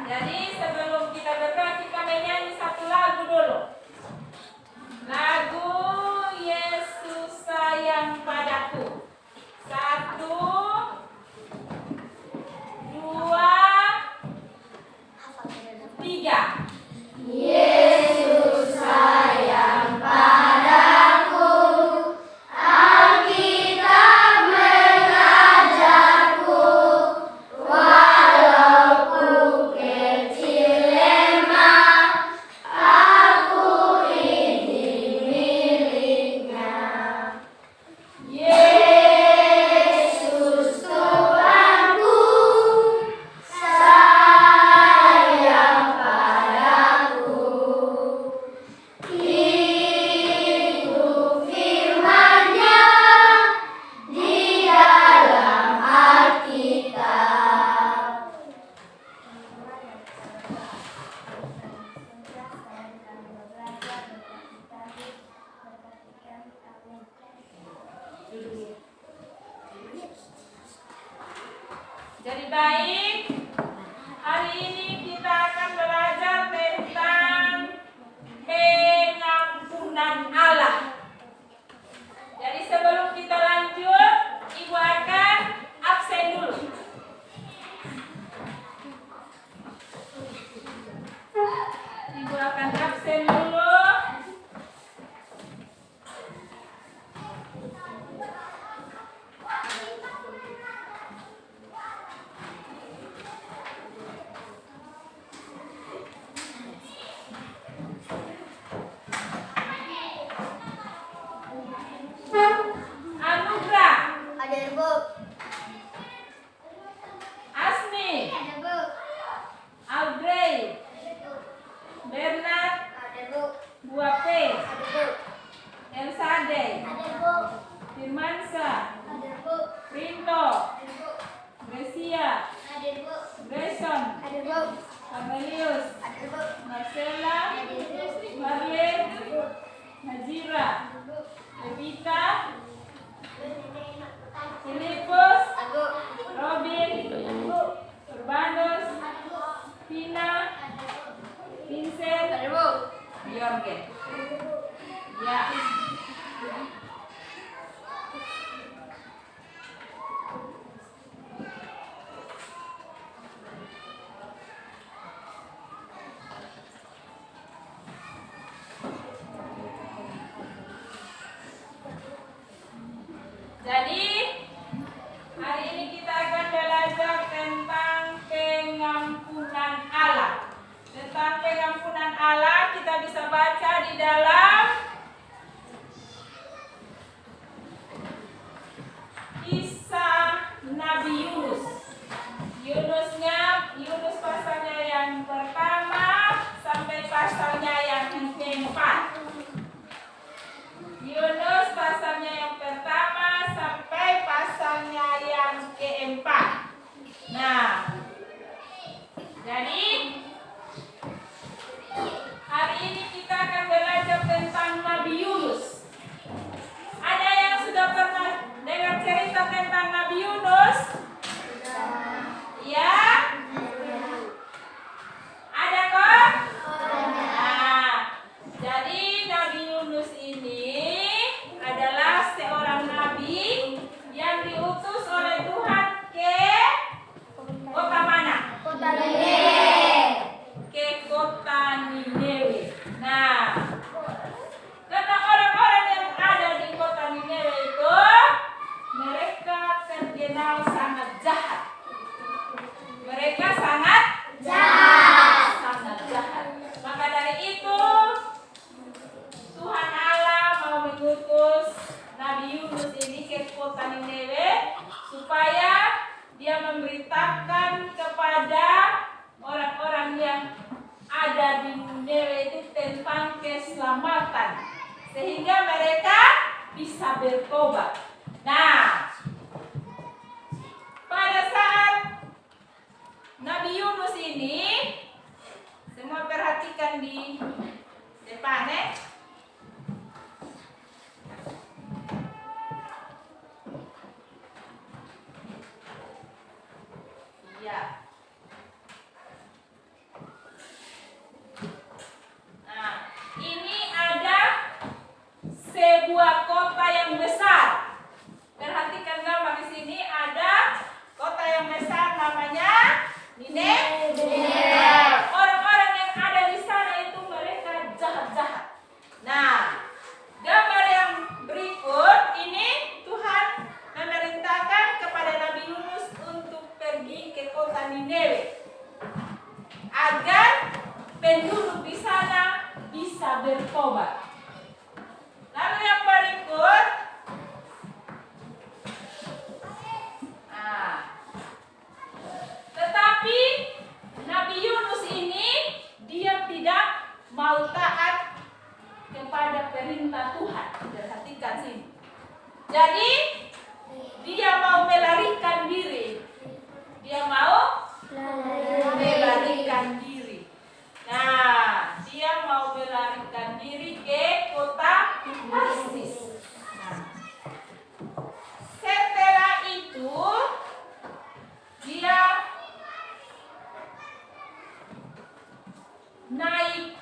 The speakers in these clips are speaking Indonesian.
Jadi sebelum kita berdoa, kita menyanyi satu lagu dulu. Lagu Yesus sayang padaku. 1, 2, 3. Yesus sayang padaku, Alkitab mengajarku, walaupun kecil lemah, aku ini miliknya. Yesus Tuhanku, sayang padaku. Itu firman-Nya di dalam Alkitab. Jadi baik, hari ini kita akan belajar tentang pengampunan Allah. Jadi sebelum kita lanjut, Ibu akan absen dulu. Ibu akan absen dulu. Anugrah, Ada Bu. Asmi, Ada Bu. Audrey, Bernard, Ada Bu. Buape, Ada Bu. Elsade, Ada Bu. Firmansa, Ada Bu. Rinto, Ada Bu. Gracia, Ada Bu. Grayson, Ada Bu. Cornelius, Ada Bu. Marcella, Ada Bu. Marlene, Najira, Evita, Filipus, Ada Robin, Urbanus, Vina, Vincent, Bu. Jorge. Ya. Jadi hari ini kita akan belajar memerintahkan kepada orang-orang yang ada di Nineve itu tentang keselamatan, sehingga mereka bisa bertobat. Nah, pada saat Nabi Yunus ini, semua perhatikan di depan ya. Nah, ini ada sebuah kota yang besar. Perhatikan gambar di sini, ada kota yang besar namanya Nineve. Orang-orang yang ada di sana itu mereka jahat-jahat. Nah, gambar yang berikut ini Tuhan memerintahkan kepada Nabi Yunus untuk pergi ke kota Nineve agar penduduk di sana bisa bertobat. Lalu yang berikut, tetapi Nabi Yunus ini dia tidak mau taat kepada perintah Tuhan. Perhatikan sini. Jadi dia mau melarikan diri. Dia mau melarikan diri. Nah, dia mau melarikan diri ke kota Tarsis. Nah, setelah itu dia naik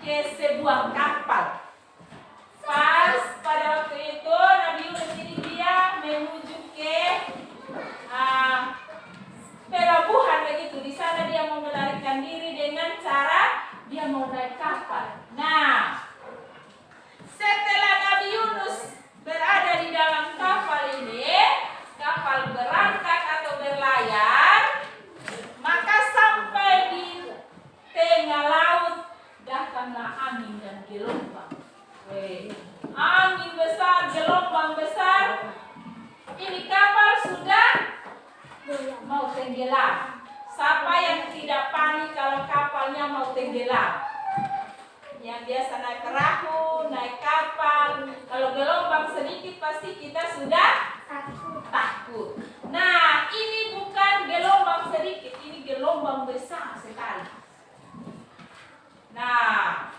ke sebuah kapal. Pas pada waktu itu Nabi Yunus ini dia menuju ke pelabuhan begitu. Di sana dia mau melarikan diri dengan cara dia mau naik kapal. Nah, setelah Nabi Yunus berada di dalam kapal ini, kapal berangkat atau berlayar, maka sampai di tengah laut datanglah angin dan gelombang. Angin besar, gelombang besar. Ini kapal sudah mau tenggelam. Siapa yang tidak panik kalau kapalnya mau tenggelam? Yang biasa naik perahu, naik kapal, kalau gelombang sedikit pasti kita sudah takut. Nah, ini bukan gelombang sedikit, ini gelombang besar sekali. Nah,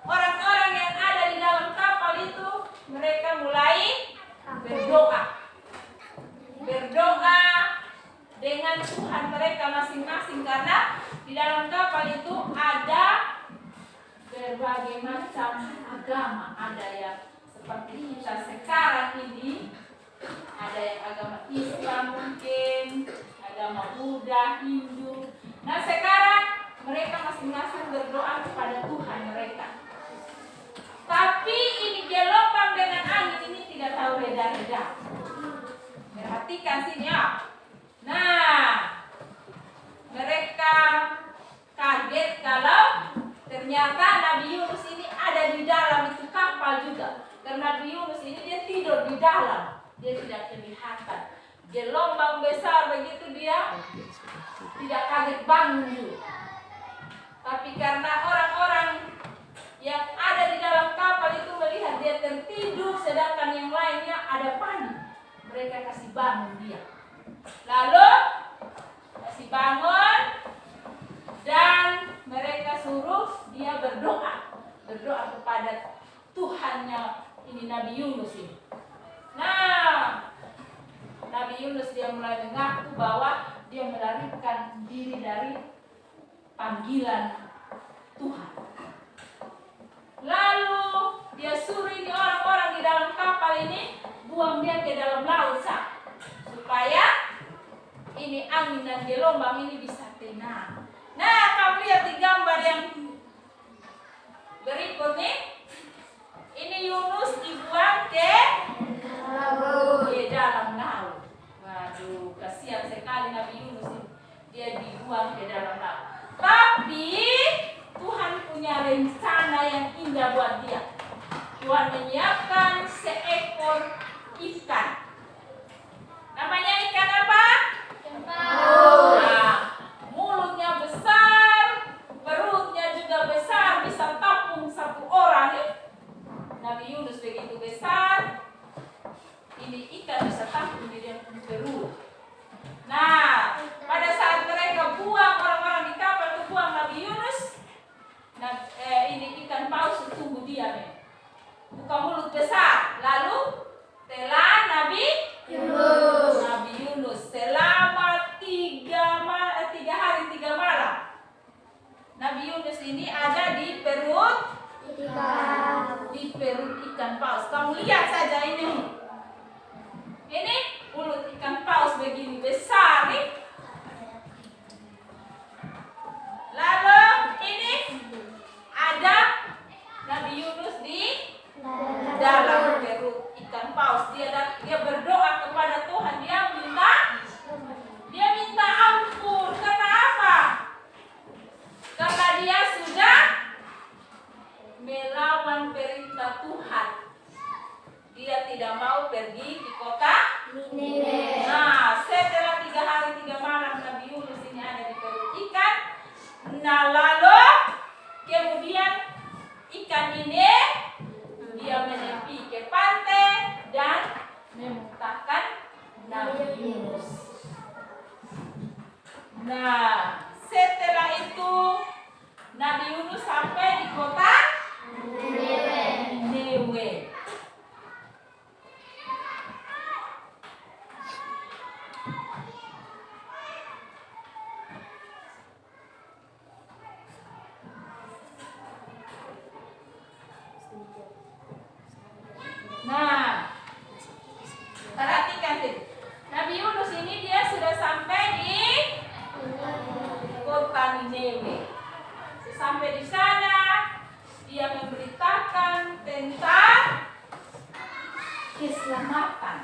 orang-orang yang ada di dalam kapal itu mereka mulai berdoa dengan Tuhan mereka masing-masing, karena di dalam kapal itu ada berbagai macam agama. Ada yang seperti kita sekarang ini, ada yang agama Islam mungkin, agama Buddha, Hindu. Nah, sekarang mereka masing-masing berdoa kepada Tuhan mereka. Tapi ini gelombang dengan angin ini tidak tahu reda-reda. Perhatikan sini ya. Nah, mereka kaget kalau ternyata Nabi Yunus ini ada di dalam itu kapal juga. Karena Nabi Yunus ini dia tidur di dalam, dia tidak kelihatan. Gelombang besar begitu dia tidak kaget bangun dulu. Tapi karena orang-orang yang ada di dalam kapal itu melihat dia tertidur, sedangkan yang lainnya ada panik, mereka kasih bangun dia. Lalu kasih bangun dan mereka suruh dia berdoa kepada Tuhannya ini Nabi Yunus ini. Nah, Nabi Yunus dia mulai mengaku bahwa dia melarikan diri dari panggilan Tuhan. Lalu dia suruh ini orang-orang di dalam kapal ini buang dia ke dalam laut supaya ini angin dan gelombang ini bisa tenang. Nah, kamu lihat di gambar yang berikut nih. Ini Yunus dibuang ke dalam laut. Waduh, kasihan sekali Nabi Yunus ini. Dia dibuang ke dalam laut. Tapi Tuhan punya rencana yang indah buat dia. Tuhan menyiapkan seekor ikan. Namanya ikan apa? Nah, mulutnya besar, perutnya juga besar, bisa tampung satu orang nih. Nabi Yunus begitu besar, ini ikan bisa tampung di dia perut. Nah, pada saat mereka buang, orang-orang di kapal itu buang Nabi Yunus, nah, ini ikan paus tumbuh diam ya. Buka mulut besar, lalu telan Nabi Yunus selama 3 hari 3 malam. Nabi Yunus ini ada di perut ikan paus. Kamu lihat saja ini mulut ikan paus begini besar nih. Lalu ini ada Nabi Yunus di dalam perut ikan paus. Dia berdoa kepada Tuhan. Dia minta ampun. Kenapa? Karena dia sudah melawan perintah Tuhan. Dia tidak mau pergi di kota Niniwe. Nah, setelah 3 hari 3 malam Nabi Yunus ini ada di perut ikan. Nah, lalu kemudian ikan ini dia menepi ke pantai dan memuntahkan Nabi Yunus. Nah, setelah itu Nabi Yunus sampai di kota Niniwe. Nah, perhatikan deh. Nabi Yunus ini dia sudah sampai di kota Niniwe. Sampai di sana, dia memberitakan tentang keselamatan.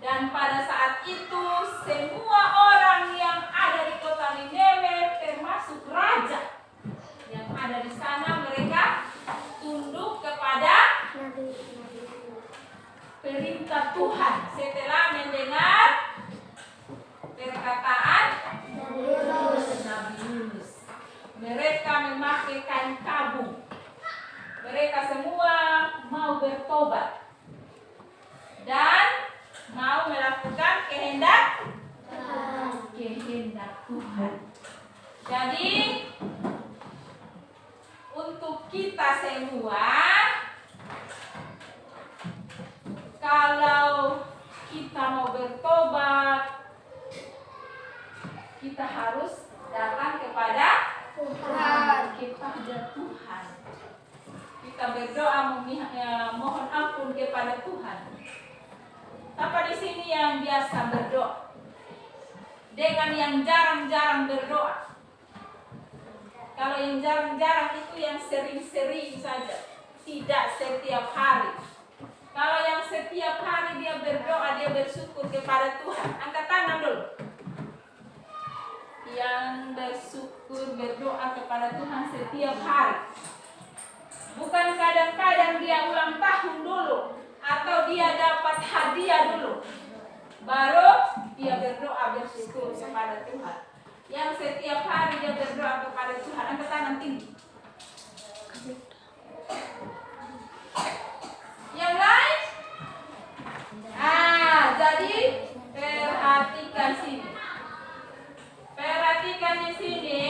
Dan pada saat itu, semua orang yang ada di kota Niniwe, termasuk raja yang ada di sana, mereka tunduk kepada perintah Tuhan setelah mendengar perkataan Nabi Yunus. Mereka memakai kain kabung. Mereka semua mau bertobat dan mau melakukan kehendak Tuhan. Jadi untuk kita semua, kalau kita mau bertobat, kita harus datang kepada Tuhan. Kita berdoa mohon ampun kepada Tuhan. Apa di sini yang biasa berdoa? Dengan yang jarang-jarang berdoa. Kalau yang jarang-jarang itu yang sering-sering saja, tidak setiap hari. Kalau yang setiap hari dia berdoa, dia bersyukur kepada Tuhan, angkat tangan dulu. Yang bersyukur berdoa kepada Tuhan setiap hari. Bukan kadang-kadang dia ulang tahun dulu, atau dia dapat hadiah dulu, baru dia berdoa bersyukur kepada Tuhan. Yang setiap hari dia berdoa kepada Tuhan, angkat tangan tinggi. Yang lain? Jadi perhatikan sini. Perhatikan di sini.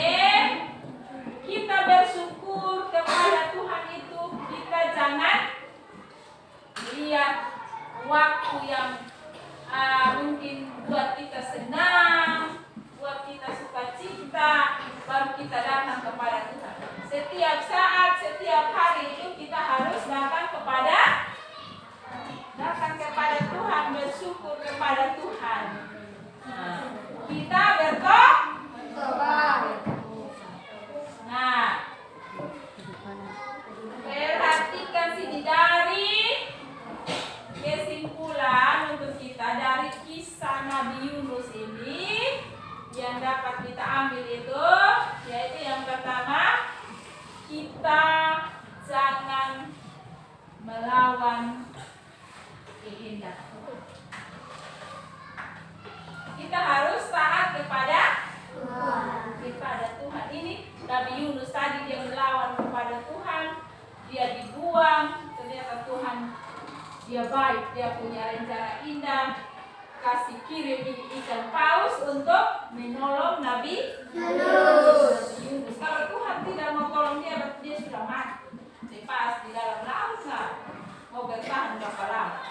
Kita bersyukur kepada Tuhan itu, kita jangan lihat waktu yang mungkin buat kita senang, buat kita sukacita, baru kita datang kepada Tuhan. Setiap saat, setiap hari itu kita harus datang kepada Tuhan, bersyukur kepada Tuhan. Nah, kita bertobat. Nah, perhatikan sini dari kesimpulan untuk kita dari kisah Nabi Yunus ini yang dapat kita ambil itu, yaitu yang pertama, kita jangan melawan kehendak. dia baik, dia punya rencana indah, kasih kirim ini ikan paus untuk menolong Nabi Yunus. Kalau Tuhan tidak mau tolong dia, berarti dia sudah mati. Lepas di dalam laut lah, mau bertahan berapa lama.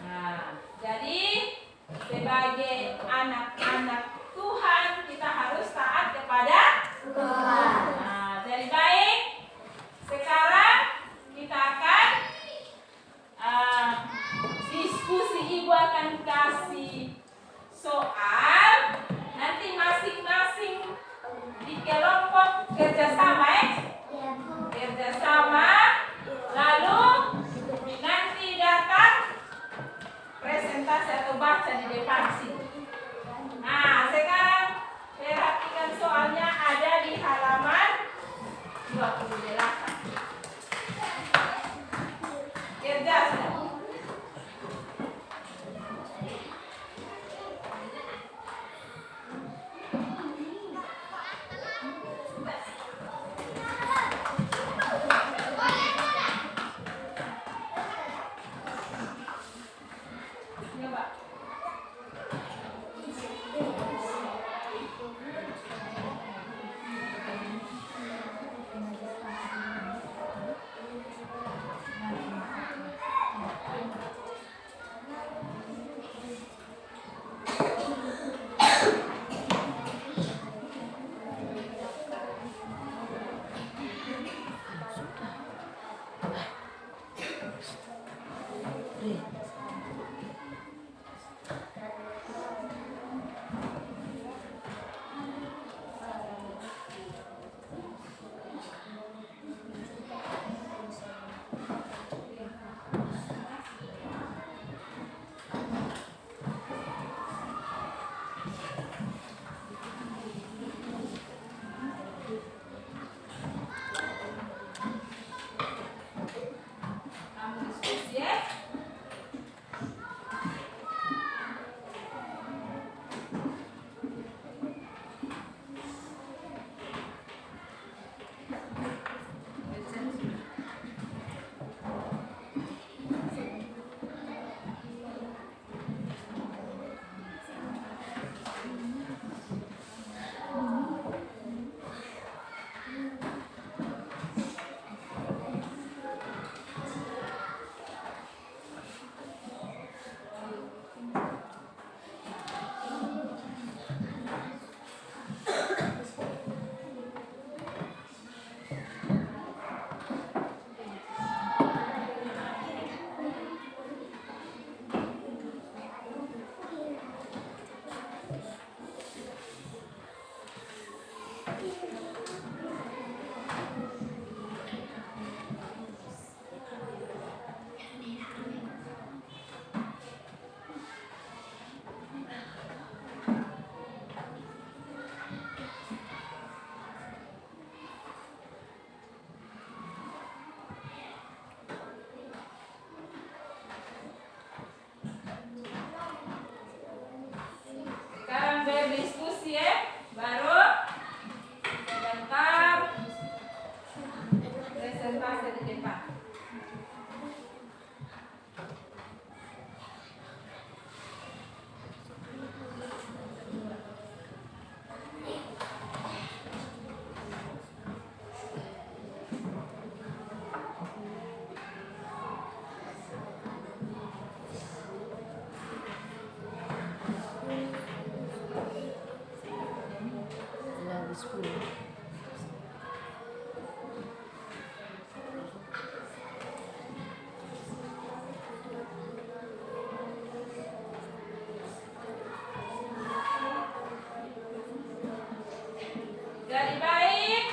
Nah, jadi sebagai anak-anak Tuhan kita harus taat kepada Tuhan. Nah, jadi baik. Sekarang kita akan diskusi. Ibu akan kasih soal. Nanti masing-masing di kelompok kerjasama kerjasama. Lalu nanti datang presentasi atau baca di depan sini. Nah, sekarang perhatikan soalnya ada di halaman 28. Kerja sudah. Coba. Kamu diskusi ya. Sekarang berdiskusi ya, baru sebentar presentasi di depan. Jadi baik.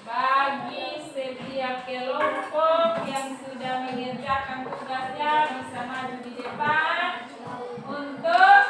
Bagi setiap kelompok yang sudah mengerjakan tugasnya bisa maju di depan untuk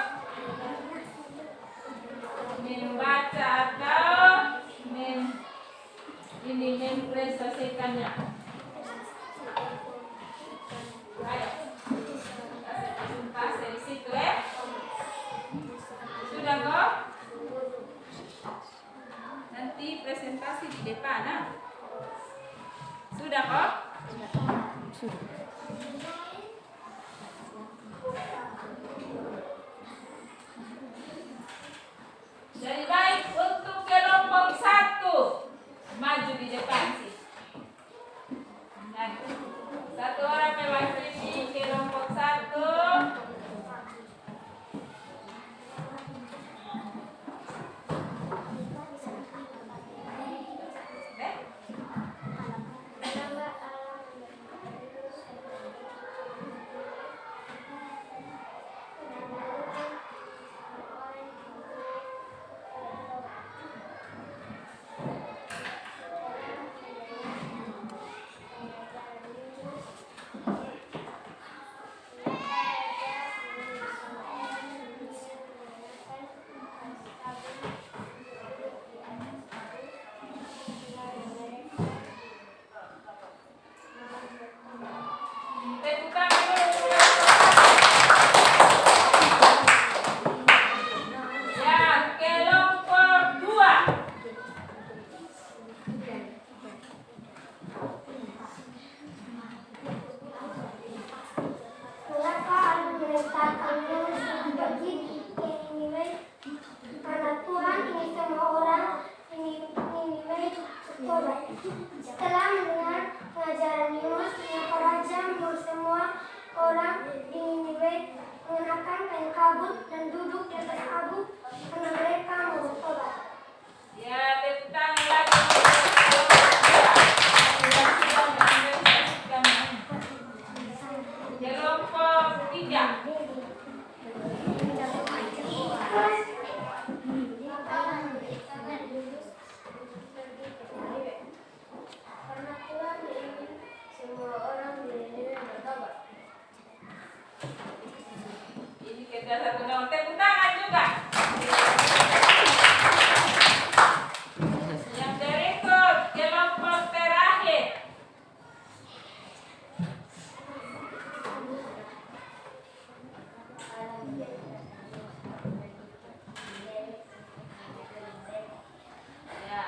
ketiga. Karena Tuhan ingin semua orang berilmu dan bertobat. Ini kita satu tahun. Tepuk tangan juga. Yang berikut kelompok terakhir. Ya.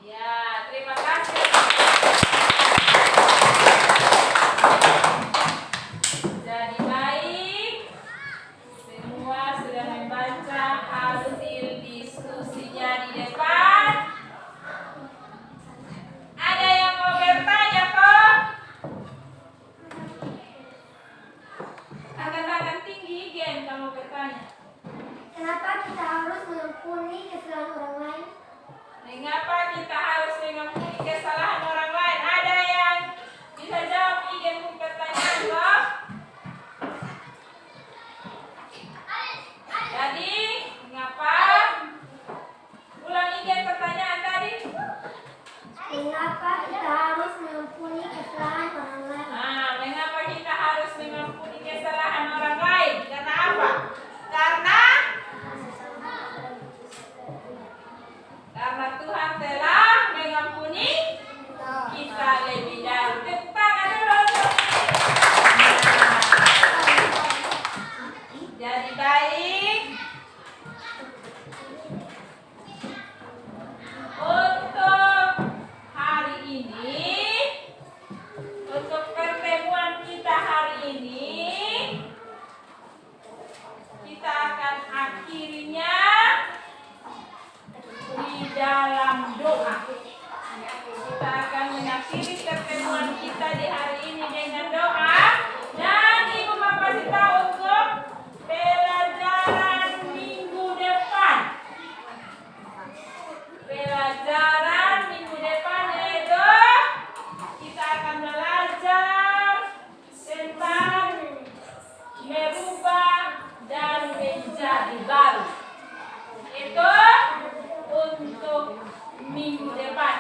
Ya, terima kasih. Jadi baik, semua sudah membaca hasil diskusinya di depan. Ada yang mau bertanya kok? Angkat tangan tinggi, Gen, kalau bertanya. Kenapa kita harus mengampuni kesalahan orang lain? Mengapa kita harus mengampuni kesalahan orang lain? Ada yang bisa jawab Igen pertanyaan loh? Jadi, mengapa? Ulang Igen pertanyaan tadi. Mengapa kita harus mengampuni kesalahan orang lain? Mengapa kita harus mengampuni kesalahan orang lain? Karena apa? Karena Tuhan telah mengampuni kita lebih dahulu. Tepuk tangan dulu. Jadi baik. Untuk hari ini, untuk pertemuan kita hari ini, kita akan akhirinya di dalam doa. Kita akan mengakhiri pertemuan kita di hari ini dengan doa. Dan Ibu Bapak kita untuk pelajaran minggu depan. Pelajaran minggu depan yaitu kita akan belajar tentang merubah dan menjadi baru. Itu untuk minggu depan.